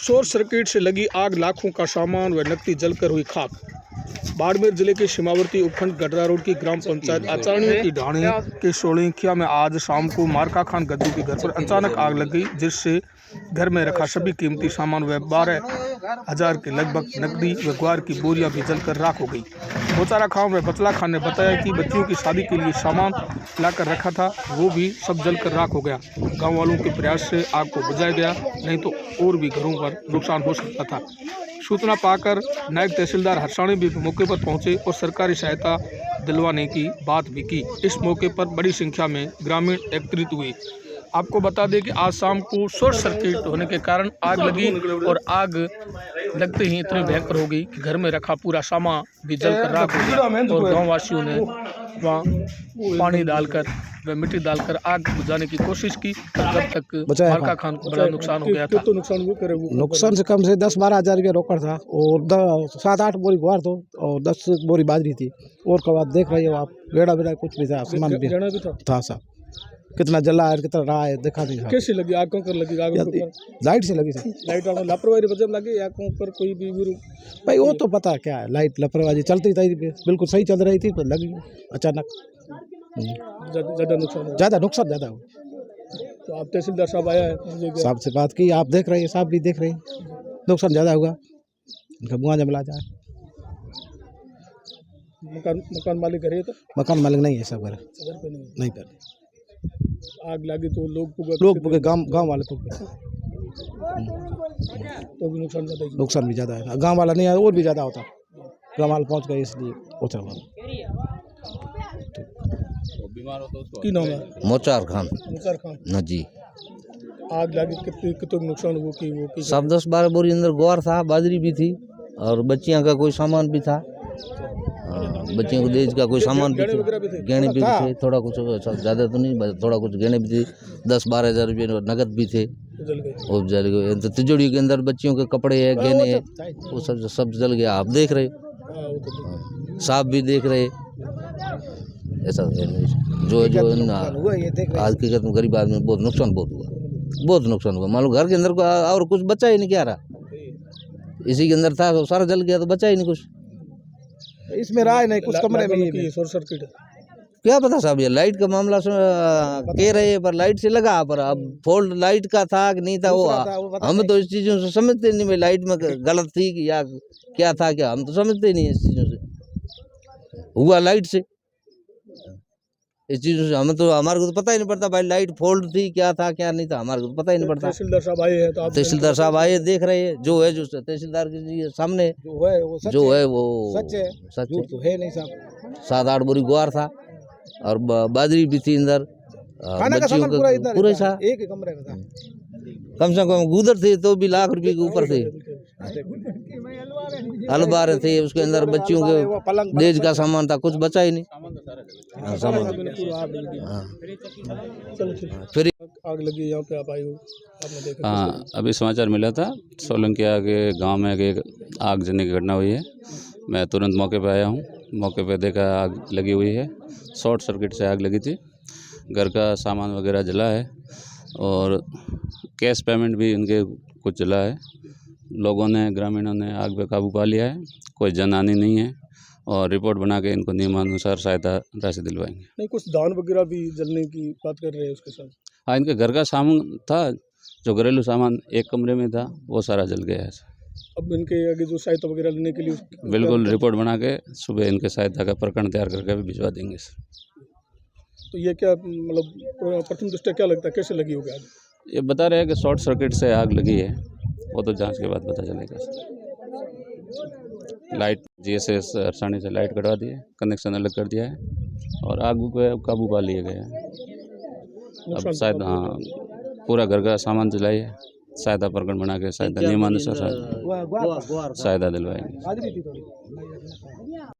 Short circuit से लगी आग, लाखों का सामान व नकदी जलकर हुई खाक। बाड़मेर जिले के सीमावर्ती उपखंड गडरा रोड की ग्राम पंचायत आचार्यों की ढाणी के सोलंकिया में आज शाम को मारका खान गद्दू के घर पर अचानक आग लग गई, जिससे घर में रखा सभी कीमती सामान व 12,000 के लगभग नकदी व ग्वार की बोरियां भी जलकर राख हो गई। मोचारा खान व बचला खान ने बताया कि बच्चियों की शादी के लिए सामान लाकर रखा था, वो भी सब जलकर राख हो गया। गाँव वालों के प्रयास से आग को बुझाया गया, नहीं तो और भी घरों पर नुकसान हो सकता था। सूचना पाकर नायब तहसीलदार हरसाणी भी मौके पर पहुंचे और सरकारी सहायता दिलवाने की बात भी की। इस मौके पर बड़ी संख्या में ग्रामीण एकत्रित हुए। आपको बता दें कि आज शाम को शॉर्ट सर्किट होने के कारण आग लगी और आग लगते ही इतनी भयंकर हो गई कि घर में रखा पूरा सामान भी जलकर राख हो गया और गाँव वासियों ने वहाँ पानी डालकर व मिट्टी डालकर आग बुझाने की कोशिश की, तब तक मारका खान को बड़ा नुकसान हो गया था। तो नुकसान से कम से 10-12 हज़ार रुपया रोकड़ था और 7-8 बोरी गुआर तो और 10 बोरी बाजरी थी। और का बात देख रही हो आप, बेड़ा बेड़ा कुछ भी था, सामान भी था सब। कितना जला है, कितना रहा है, देखा नहीं। कैसे लगी आग? कर लगी आग? लाइट से लगी थी। लाइट लापरवाही वजह लगी या पर कोई भी भाई वो तो पता क्या है, लाइट लापरवाही चलती थी, बिल्कुल सही चल रही थी, पर लगी अचानक। ज़्यादा नुकसान ज़्यादा हो। तो आप तहसीलदार साहब आया है, साहब से बात की, आप देख रहे हैं, साहब भी देख रहे हैं, नुकसान ज़्यादा हुआ, इनका मुआवजा मिला जाए। मकान मालिक घर है? तो मकान मालिक नहीं है, सब घर पे नहीं कर। आग लगी तो लोग पुगे गाँव वाले तो भी नुकसान भी ज़्यादा है। गाँव वाला नहीं है, और भी ज़्यादा होता। गाँव वाले पहुँच गए इसलिए होता हुआ। मोचार खान न जी। आग लगी कितने नुकसान हुआ कि सब 10-12 बोरी अंदर ग्वार था, बाजरी भी थी और बच्चियां का कोई सामान भी था। बच्चियों को दहेज का कोई सामान भी थे, गहने भी थे, थोड़ा कुछ, ज़्यादा तो नहीं, थोड़ा कुछ गहने भी थे, 10-12 हज़ार रुपये नकद भी थे, वो जल गए। तो तिजोरी के अंदर बच्चियों के कपड़े है, गहने है, वो सब जल गया। आप देख रहे, साहब भी देख रहे। ऐसा जो आज के गरीब आदमी बहुत नुकसान बहुत नुकसान हुआ। मान लो घर के अंदर और कुछ बचा ही नहीं, क्या रहा इसी के अंदर था, तो सारा जल गया, तो बचा ही नहीं कुछ। इसमें रहा ही नहीं कुछ, कमरे में शॉर्ट सर्किट क्या पता साहब, ये लाइट का मामला कह रहे हैं, पर लाइट से लगा, पर अब फॉल्ट लाइट का था कि नहीं था वो हम तो इस चीज़ों से समझते नहीं। भाई लाइट में गलत थी कि या क्या था, क्या हम तो समझते ही नहीं इस चीज़ों से। हुआ लाइट से, इस चीज़ों से हम तो, हमारे को तो पता ही नहीं पड़ता भाई लाइट फॉल्ट थी, क्या था क्या नहीं था, हमारे को तो पता ही नहीं पड़ता। तहसीलदार साहब आए हैं, तो तहसीलदार साहब आए, देख रहे हैं जो है, जो तहसीलदार के सामने जो है वो सच है नहीं साहब। 7-8 बोरी ग्वार था और बाजरी भी थी अंदर, बच्चियों का पूरा ही था। एक ही कमरे में था, कम से कम गुदर थे तो भी लाख रुपए के ऊपर थे, अलबार थे, उसके अंदर बच्चियों के दहेज का सामान था, कुछ बचा ही नहीं। सामान फिर आग लगी यहाँ पे, आप आए हो, आपने देखा? हाँ, अभी समाचार मिला था सोलंकिया के गांव में एक आग जलने की घटना हुई है। मैं तुरंत मौके पे आया हूँ, मौके पे देखा आग लगी हुई है, शॉर्ट सर्किट से आग लगी थी। घर का सामान वगैरह जला है और कैश पेमेंट भी इनके कुछ जला है। लोगों ने, ग्रामीणों ने आग पे काबू पा लिया है, कोई जनहानि नहीं है और रिपोर्ट बना के इनको नियमानुसार सहायता राशि दिलवाएंगे। नहीं, कुछ दान वगैरह भी जलने की बात कर रहे हैं उसके साथ? हाँ, इनके घर का सामान था, जो घरेलू सामान एक कमरे में था, वो सारा जल गया है। अब इनके आगे जो सहायता वगैरह लेने के लिए बिल्कुल रिपोर्ट बना के सुबह इनके सहायता का प्रकरण तैयार करके भी भिजवा देंगे। तो ये क्या, मतलब प्रथम दृष्टया क्या लगता है, कैसे लगी होगी आग? ये बता रहे हैं कि शॉर्ट सर्किट से आग लगी है, वो तो जांच के बाद पता चलेगा। लाइट जीएसएस हरसाणी से लाइट कटवा दी है, कनेक्शन अलग कर दिया है और आग को काबू पा लिए गए हैं। अब शायद हाँ, पूरा घर का सामान जलाइए, सहायता प्रकरण बना के सहायता नियमानुसार सहायता दिलवाएंगे।